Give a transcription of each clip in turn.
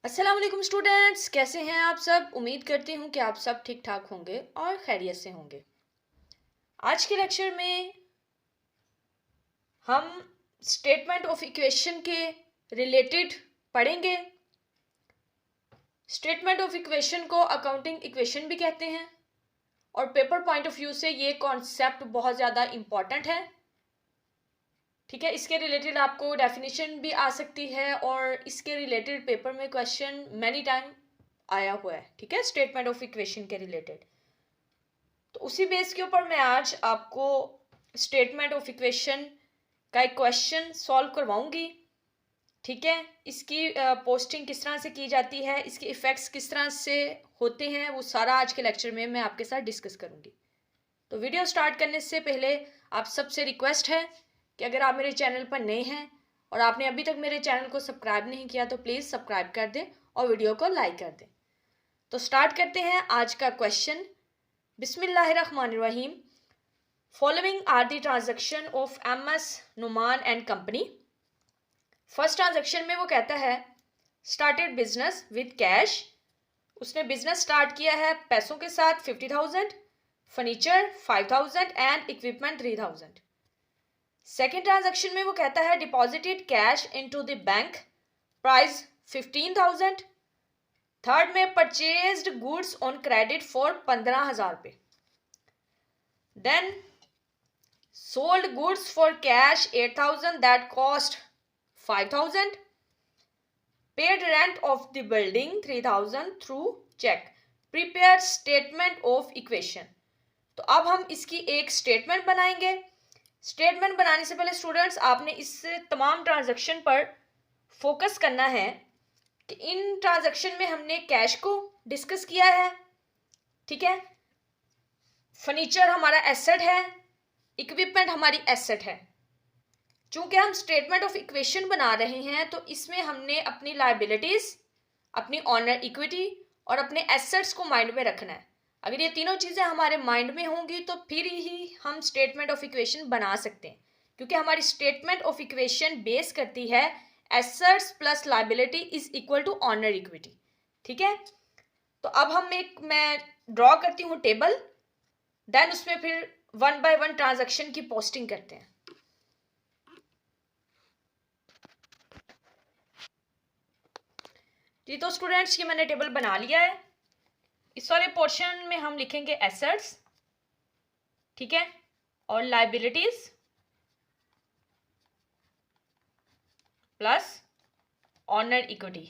अस्सलाम वालेकुम स्टूडेंट्स, कैसे हैं आप सब। उम्मीद करती हूँ कि आप सब ठीक ठाक होंगे और खैरियत से होंगे। आज के लेक्चर में हम स्टेटमेंट ऑफ इक्वेशन के रिलेटेड पढ़ेंगे। स्टेटमेंट ऑफ इक्वेशन को अकाउंटिंग इक्वेशन भी कहते हैं और पेपर पॉइंट ऑफ व्यू से ये कॉन्सेप्ट बहुत ज़्यादा इम्पॉर्टेंट है। ठीक है, इसके रिलेटेड आपको डेफिनेशन भी आ सकती है और इसके रिलेटेड पेपर में क्वेश्चन मैनी टाइम आया हुआ है। ठीक है, स्टेटमेंट ऑफ इक्वेशन के रिलेटेड। तो उसी बेस के ऊपर मैं आज आपको स्टेटमेंट ऑफ इक्वेशन का एक क्वेश्चन सॉल्व करवाऊंगी। ठीक है, इसकी पोस्टिंग किस तरह से की जाती है, इसके इफ़ेक्ट्स किस तरह से होते हैं, वो सारा आज के लेक्चर में मैं आपके साथ डिस्कस करूंगी। तो वीडियो स्टार्ट करने से पहले आप सबसे रिक्वेस्ट है कि अगर आप मेरे चैनल पर नए हैं और आपने अभी तक मेरे चैनल को सब्सक्राइब नहीं किया तो प्लीज़ सब्सक्राइब कर दें और वीडियो को लाइक कर दें। तो स्टार्ट करते हैं आज का क्वेश्चन। बिस्मिल्लाहिर्रहमानिर्रहीम। Following are the transaction of MS Numan and company. First transaction में वो कहता है स्टार्टेड बिजनेस विद कैश। उसने बिजनेस स्टार्ट किया है पैसों के साथ 50,000, furniture 5,000 and equipment 3,000। Second transaction में वो कहता है deposited cash into the bank, price 15,000। Third में purchased goods on credit for 15,000 रुपये। Then sold goods for cash 8,000 that cost 5,000। Paid rent of the building 3,000 through cheque. Prepare statement of equation. तो अब हम इसकी एक स्टेटमेंट बनाएंगे। Statement बनाने से पहले स्टूडेंट्स आपने इस तमाम ट्रांजैक्शन पर फोकस करना है कि इन ट्रांजैक्शन में हमने कैश को डिस्कस किया है। ठीक है, फर्नीचर हमारा एसेट है, इक्विपमेंट हमारी एसेट है। चूंकि हम स्टेटमेंट ऑफ इक्वेशन बना रहे हैं तो इसमें हमने अपनी लायबिलिटीज, अपनी ऑनर इक्विटी और अपने एसेट्स को माइंड में रखना है। अगर ये तीनों चीज़ें हमारे माइंड में होंगी तो फिर ही हम स्टेटमेंट ऑफ इक्वेशन बना सकते हैं, क्योंकि हमारी स्टेटमेंट ऑफ इक्वेशन बेस करती है assets plus liability is equal to owner equity. ठीक है, तो अब मैं ड्रॉ करती हूँ टेबल, देन उसमें फिर वन बाय वन ट्रांजैक्शन की पोस्टिंग करते हैं। जी तो स्टूडेंट्स, ये मैंने टेबल बना लिया है। इस वाले पोर्शन में हम लिखेंगे एसेट्स, ठीक है, और लायबिलिटीज प्लस ऑनर इक्विटी।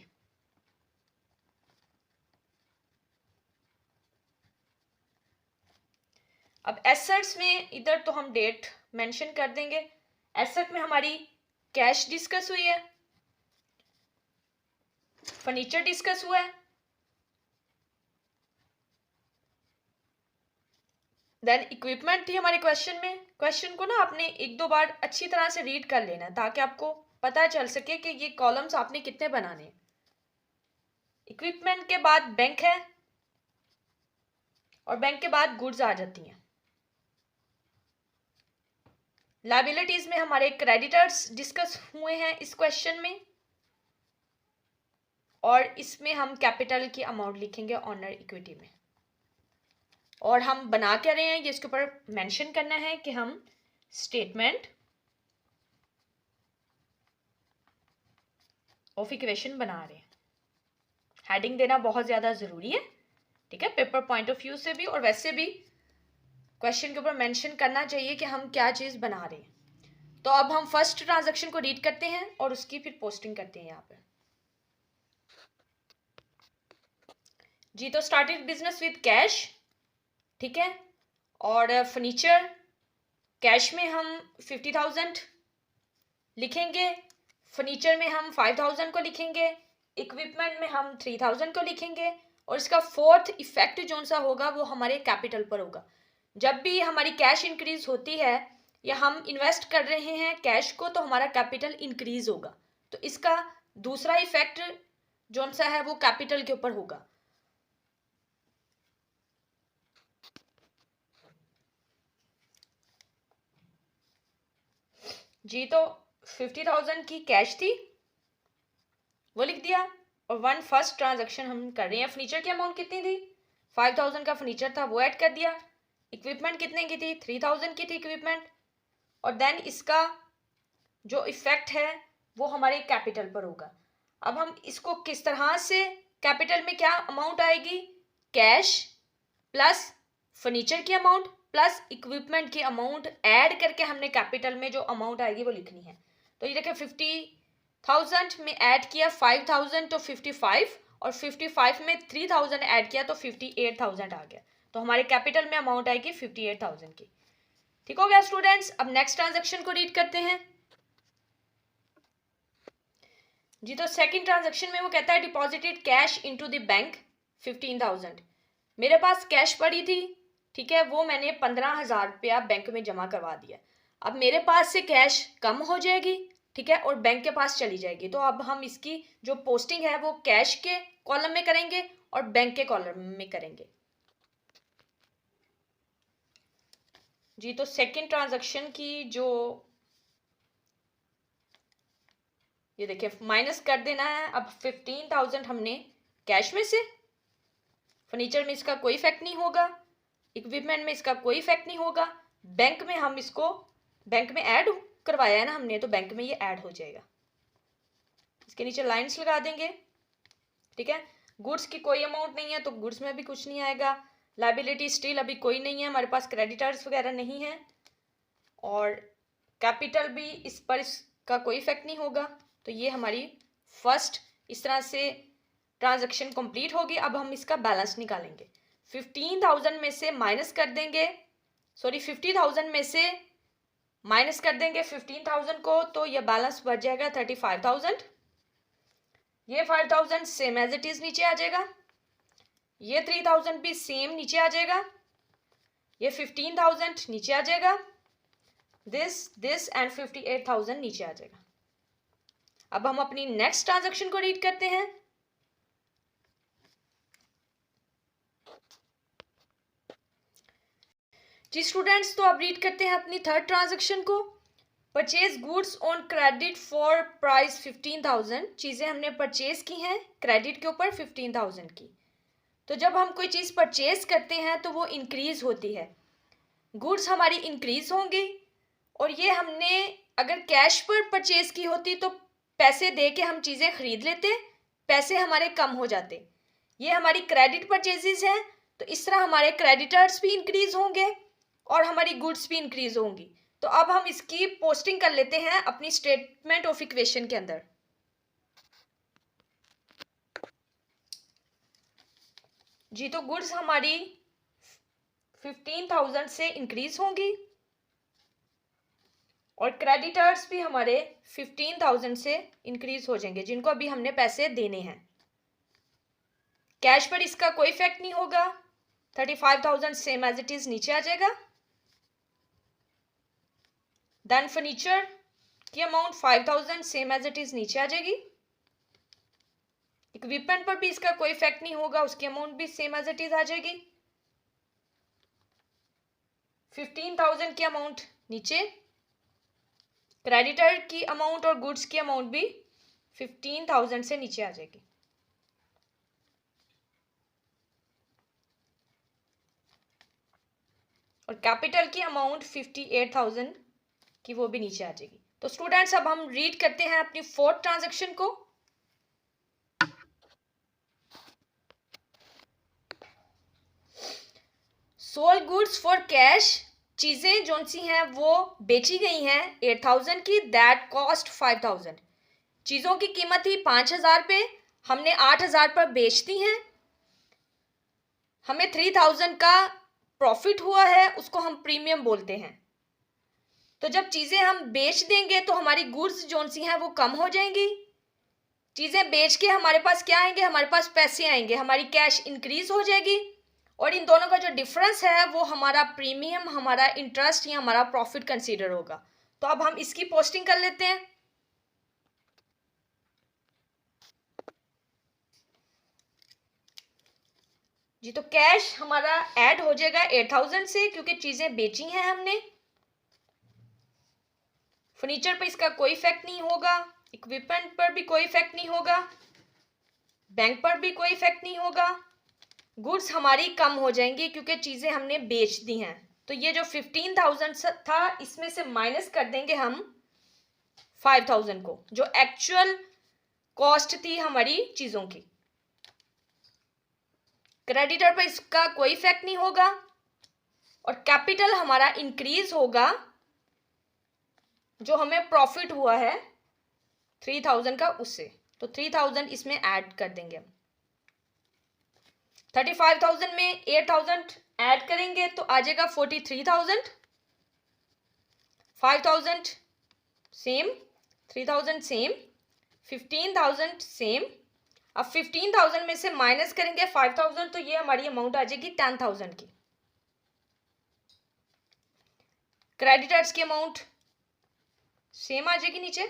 अब एसेट्स में इधर तो हम डेट मेंशन कर देंगे। एसेट में हमारी कैश डिस्कस हुई है, फर्नीचर डिस्कस हुआ है, देन इक्विपमेंट थी हमारे क्वेश्चन में। क्वेश्चन को ना आपने एक दो बार अच्छी तरह से रीड कर लेना ताकि आपको पता चल सके कि ये कॉलम्स आपने कितने बनाने हैं। इक्विपमेंट के बाद बैंक है और बैंक के बाद गुड्स आ जाती हैं। लायबिलिटीज में हमारे क्रेडिटर्स डिस्कस हुए हैं इस क्वेश्चन में, और इसमें हम कैपिटल की अमाउंट लिखेंगे ऑनर इक्विटी में। और हम बना क्या रहे हैं ये इसके ऊपर मेंशन करना है कि हम स्टेटमेंट ऑफ इक्वेशन बना रहे हैं। हेडिंग देना बहुत ज़्यादा ज़रूरी है। ठीक है, पेपर पॉइंट ऑफ व्यू से भी और वैसे भी क्वेश्चन के ऊपर मेंशन करना चाहिए कि हम क्या चीज़ बना रहे हैं। तो अब हम फर्स्ट ट्रांजैक्शन को रीड करते हैं और उसकी फिर पोस्टिंग करते हैं यहाँ पे। जी तो स्टार्टेड बिजनेस विद कैश, ठीक है, और फर्नीचर कैश में हम 50,000 लिखेंगे, फर्नीचर में हम 5,000 को लिखेंगे, इक्विपमेंट में हम 3,000 को लिखेंगे, और इसका फोर्थ इफेक्ट जो सा होगा वो हमारे कैपिटल पर होगा। जब भी हमारी कैश इंक्रीज होती है या हम इन्वेस्ट कर रहे हैं कैश को तो हमारा कैपिटल इंक्रीज होगा, तो इसका दूसरा इफेक्ट जो सा है वो कैपिटल के ऊपर होगा। जी तो 50,000 की कैश थी वो लिख दिया, और 1 फर्स्ट ट्रांजैक्शन हम कर रहे हैं। फर्नीचर की अमाउंट कितनी थी? 5000 का फर्नीचर था, वो ऐड कर दिया। इक्विपमेंट कितने की थी? 3000 की थी इक्विपमेंट। और देन इसका जो इफेक्ट है वो हमारे कैपिटल पर होगा। अब हम इसको किस तरह से, कैपिटल में क्या अमाउंट आएगी? कैश प्लस फर्नीचर की अमाउंट प्लस इक्विपमेंट की अमाउंट ऐड करके हमने कैपिटल में जो अमाउंट आएगी वो लिखनी है। तो ये देखिए 50,000 में ऐड किया 5000 तो 55, और 55 में 3000 ऐड किया तो 58,000 आ गया। तो हमारे कैपिटल में अमाउंट आएगी 58,000 की। ठीक हो गया स्टूडेंट्स। अब नेक्स्ट ट्रांजैक्शन को रीड करते हैं जी। तो सेकंड ट्रांजैक्शन में वो कहता है deposited cash into the bank 15,000। मेरे पास कैश पड़ी थी, ठीक है, वो मैंने 15,000 रुपया बैंक में जमा करवा दिया। अब मेरे पास से कैश कम हो जाएगी, ठीक है, और बैंक के पास चली जाएगी। तो अब हम इसकी जो पोस्टिंग है वो कैश के कॉलम में करेंगे और बैंक के कॉलम में करेंगे जी। तो सेकंड ट्रांजैक्शन की जो ये देखिए माइनस कर देना है। अब 15,000 हमने कैश में से, फर्नीचर में इसका कोई इफेक्ट नहीं होगा, इक्विपमेंट में इसका कोई इफेक्ट नहीं होगा, बैंक में हम इसको बैंक में ऐड करवाया है ना हमने, तो बैंक में ये ऐड हो जाएगा। इसके नीचे लाइंस लगा देंगे, ठीक है। गुड्स की कोई अमाउंट नहीं है तो गुड्स में भी कुछ नहीं आएगा। लायबिलिटी स्टिल अभी कोई नहीं है, हमारे पास क्रेडिटर्स वगैरह नहीं है, और कैपिटल भी इस पर इसका कोई इफेक्ट नहीं होगा। तो ये हमारी फर्स्ट इस तरह से ट्रांजैक्शन कंप्लीट होगी। अब हम इसका बैलेंस निकालेंगे। 15,000 में से माइनस कर देंगे, सॉरी 50,000 में से माइनस कर देंगे 15,000 को, तो ये बैलेंस बच जाएगा 35,000। ये 5,000 सेम एज इट इज नीचे आ जाएगा, ये 3,000 भी सेम नीचे आ जाएगा, ये 15,000 नीचे आ जाएगा, दिस एंड 58,000 नीचे आ जाएगा। अब हम अपनी नेक्स्ट ट्रांजैक्शन को रीड करते हैं जी स्टूडेंट्स। तो अब रीड करते हैं अपनी थर्ड ट्रांजैक्शन को। Purchase goods on credit for price 15,000। चीज़ें हमने परचेज की हैं क्रेडिट के ऊपर 15,000 की। तो जब हम कोई चीज़ परचेज करते हैं तो वो इंक्रीज होती है, गुड्स हमारी इंक्रीज होंगी। और ये हमने अगर कैश पर परचेज की होती तो पैसे दे के हम चीज़ें खरीद लेते, पैसे हमारे कम हो जाते। ये हमारी क्रेडिट परचेजेस हैं, तो इस तरह हमारे क्रेडिटर्स भी इंक्रीज होंगे और हमारी गुड्स भी इंक्रीज होंगी। तो अब हम इसकी पोस्टिंग कर लेते हैं अपनी स्टेटमेंट ऑफ इक्वेशन के अंदर जी। तो गुड्स हमारी 15,000 से इंक्रीज होंगी और क्रेडिटर्स भी हमारे 15,000 से इंक्रीज हो जाएंगे, जिनको अभी हमने पैसे देने हैं। कैश पर इसका कोई इफेक्ट नहीं होगा, 35,000 सेम एज इट इज नीचे आ जाएगा। देन फर्नीचर की amount 5,000 same as it is नीचे आ जाएगी। इक्विपमेंट पर भी इसका कोई इफेक्ट नहीं होगा, उसकी अमाउंट भी सेम एज इट इज आ जाएगी। 15,000 की अमाउंट नीचे, क्रेडिटर की अमाउंट और गुड्स की अमाउंट भी 15,000 से नीचे आ जाएगी। और कैपिटल की अमाउंट 58,000 की वो भी नीचे आ जाएगी। तो स्टूडेंट्स अब हम रीड करते हैं अपनी फोर्थ ट्रांजैक्शन को। Sold goods for cash. चीजें जो सी हैं वो बेची गई हैं 8,000 की, दैट कॉस्ट 5,000। चीजों की कीमत थी 5,000 पे, हमने 8,000 पर बेच दी हैं, हमें 3,000 का प्रॉफिट हुआ है, उसको हम प्रीमियम बोलते हैं। तो जब चीजें हम बेच देंगे तो हमारी गुड्स जो सी हैं वो कम हो जाएंगी। चीजें बेच के हमारे पास क्या आएंगे? हमारे पास पैसे आएंगे, हमारी कैश इंक्रीज हो जाएगी, और इन दोनों का जो डिफरेंस है वो हमारा प्रीमियम, हमारा इंटरेस्ट या हमारा प्रॉफिट कंसीडर होगा। तो अब हम इसकी पोस्टिंग कर लेते हैं जी। तो कैश हमारा ऐड हो जाएगा 8,000 से, क्योंकि चीजें बेची हैं हमने। फर्नीचर पर इसका कोई इफेक्ट नहीं होगा, इक्विपमेंट पर भी कोई इफेक्ट नहीं होगा, बैंक पर भी कोई इफेक्ट नहीं होगा, गुड्स हमारी कम हो जाएंगी क्योंकि चीज़ें हमने बेच दी हैं। तो ये जो 15,000 था इसमें से माइनस कर देंगे हम 5,000 को, जो एक्चुअल कॉस्ट थी हमारी चीज़ों की। क्रेडिटर पर इसका कोई इफेक्ट नहीं होगा और कैपिटल हमारा इंक्रीज होगा, जो हमें प्रॉफिट हुआ है 3,000 का उससे, तो 3,000 इसमें ऐड कर देंगे। 35,000 में 8,000 ऐड करेंगे तो आ जाएगा 43,000। 5,000 सेम, 3,000 सेम, 15,000 सेम। अब 15,000 में से माइनस करेंगे 5,000 तो ये हमारी अमाउंट आ जाएगी 10,000 की। क्रेडिटर्स की अमाउंट सेम आ जाएगी नीचे।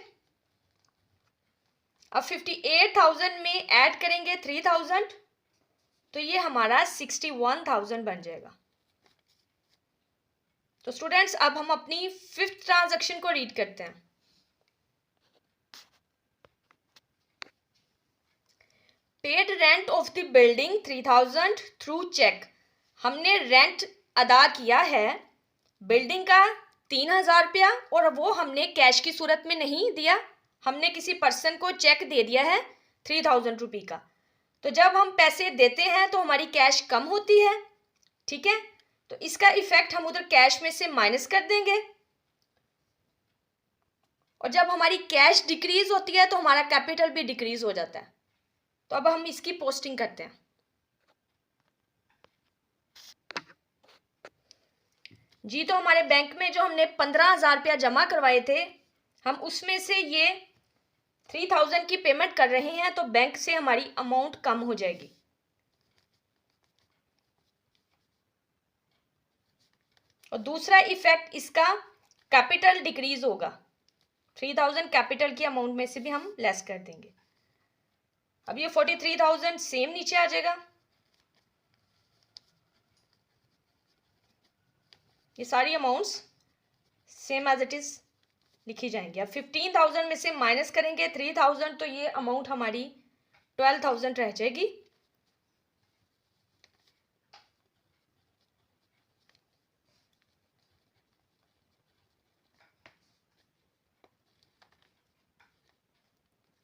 अब 58,000 में ऐड करेंगे 3,000 तो ये हमारा 61,000 बन जाएगा। तो स्टूडेंट्स अब हम अपनी 5th ट्रांजैक्शन को रीड करते हैं। Paid rent of the building 3,000 through cheque. हमने रेंट अदा किया है बिल्डिंग का 3,000 रुपया और वो हमने कैश की सूरत में नहीं दिया, हमने किसी पर्सन को चेक दे दिया है 3,000 रुपये का। तो जब हम पैसे देते हैं तो हमारी कैश कम होती है, ठीक है, तो इसका इफेक्ट हम उधर कैश में से माइनस कर देंगे। और जब हमारी कैश डिक्रीज होती है तो हमारा कैपिटल भी डिक्रीज हो जाता है। तो अब हम इसकी पोस्टिंग करते हैं। जी, तो हमारे बैंक में जो हमने 15,000 रुपया जमा करवाए थे, हम उसमें से ये 3,000 की पेमेंट कर रहे हैं, तो बैंक से हमारी अमाउंट कम हो जाएगी। और दूसरा इफेक्ट इसका कैपिटल डिक्रीज होगा, 3,000 कैपिटल की अमाउंट में से भी हम लेस कर देंगे। अब ये 43,000 सेम नीचे आ जाएगा। ये सारी amounts same as it is लिखी जाएंगी। अब 15,000 में से माइनस करेंगे 3,000 तो ये अमाउंट हमारी 12,000 रह जाएगी।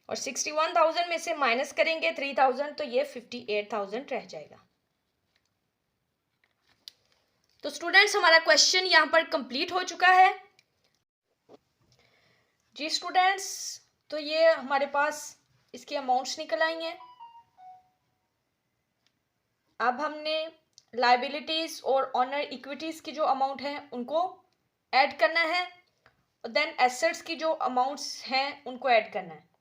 और 61,000 में से माइनस करेंगे 3,000 तो ये 58,000 रह जाएगा। तो स्टूडेंट्स हमारा क्वेश्चन यहां पर कंप्लीट हो चुका है। जी स्टूडेंट्स, तो ये हमारे पास इसकी अमाउंट्स निकल आई हैं। अब हमने लायबिलिटीज और ऑनर इक्विटीज की जो अमाउंट है उनको ऐड करना है और देन एसेट्स की जो अमाउंट्स हैं उनको ऐड करना है।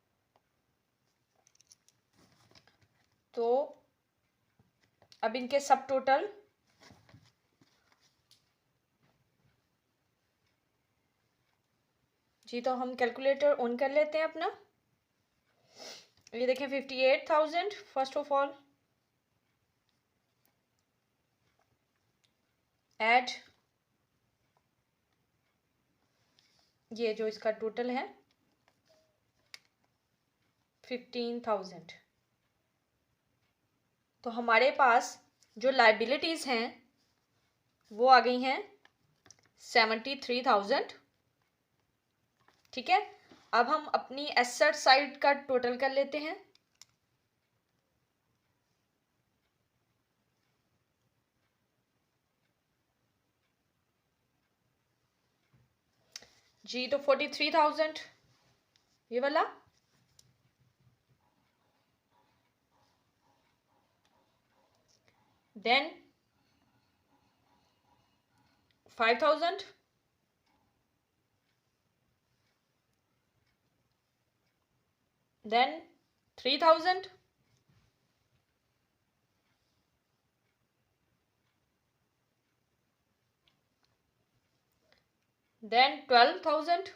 तो अब इनके सब टोटल जी, तो हम कैलकुलेटर ऑन कर लेते हैं अपना। ये देखें 58,000 फर्स्ट ऑफ ऑल ऐड ये जो इसका टोटल है 15,000। तो हमारे पास जो लायबिलिटीज हैं वो आ गई हैं 73,000, ठीक है। अब हम अपनी एसेट साइड का टोटल कर लेते हैं। जी, तो 43,000 ये वाला, देन 5,000, then 3,000, then 12,000,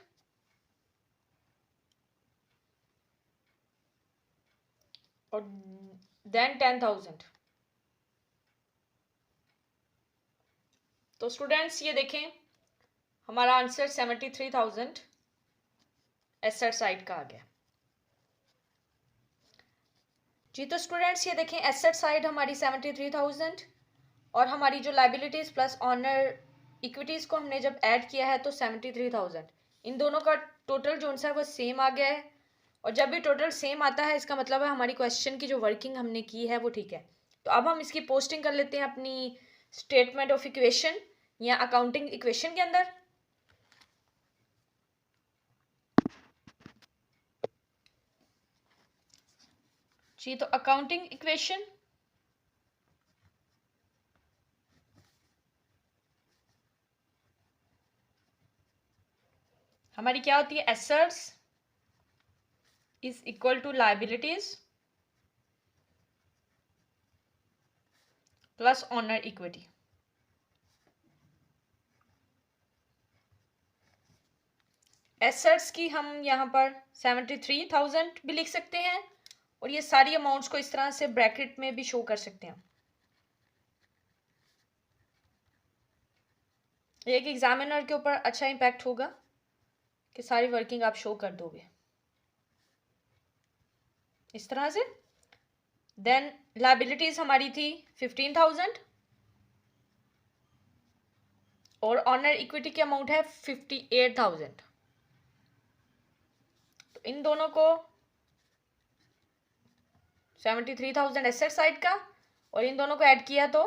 और then 10,000। तो स्टूडेंट्स ये देखें हमारा आंसर 73,000 एसेट साइड का आ गया। जी तो स्टूडेंट्स ये देखें, एसेट साइड हमारी 73,000 और हमारी जो लाइबिलिटीज़ प्लस ऑनर इक्विटीज़ को हमने जब ऐड किया है तो 73,000, इन दोनों का टोटल जो है वो सेम आ गया है। और जब भी टोटल सेम आता है इसका मतलब है हमारी क्वेश्चन की जो वर्किंग हमने की है वो ठीक है। तो अब हम इसकी पोस्टिंग कर लेते हैं अपनी स्टेटमेंट ऑफ इक्वेशन या अकाउंटिंग इक्वेशन के अंदर। जी तो अकाउंटिंग इक्वेशन हमारी क्या होती है, assets is equal to liabilities plus owner equity. Assets की हम यहाँ पर 73,000 भी लिख सकते हैं और ये सारी अमाउंट्स को इस तरह से ब्रैकेट में भी शो कर सकते हैं। एक एग्जामिनर के ऊपर अच्छा इम्पैक्ट होगा कि सारी वर्किंग आप शो कर दोगे इस तरह से। देन लाइबिलिटीज हमारी थी 15,000 और ऑनर इक्विटी की अमाउंट है 58,000। तो इन दोनों को 73,000 एसेट साइड का और इन दोनों को ऐड किया तो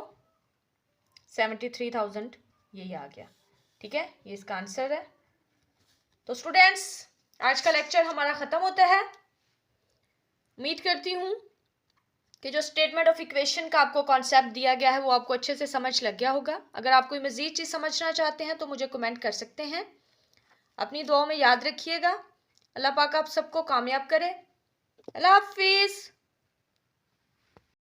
73,000 यही आ गया। ठीक है, ये इसका आंसर है। तो स्टूडेंट्स आज का लेक्चर हमारा ख़त्म होता है। उम्मीद करती हूँ कि जो स्टेटमेंट ऑफ इक्वेशन का आपको कॉन्सेप्ट दिया गया है वो आपको अच्छे से समझ लग गया होगा। अगर आप कोई मज़ीद चीज़ समझना चाहते हैं तो मुझे कमेंट कर सकते हैं। अपनी दुआओं में याद रखिएगा। अल्लाह पाक आप सबको कामयाब करे। अल्लाह हाफिज़।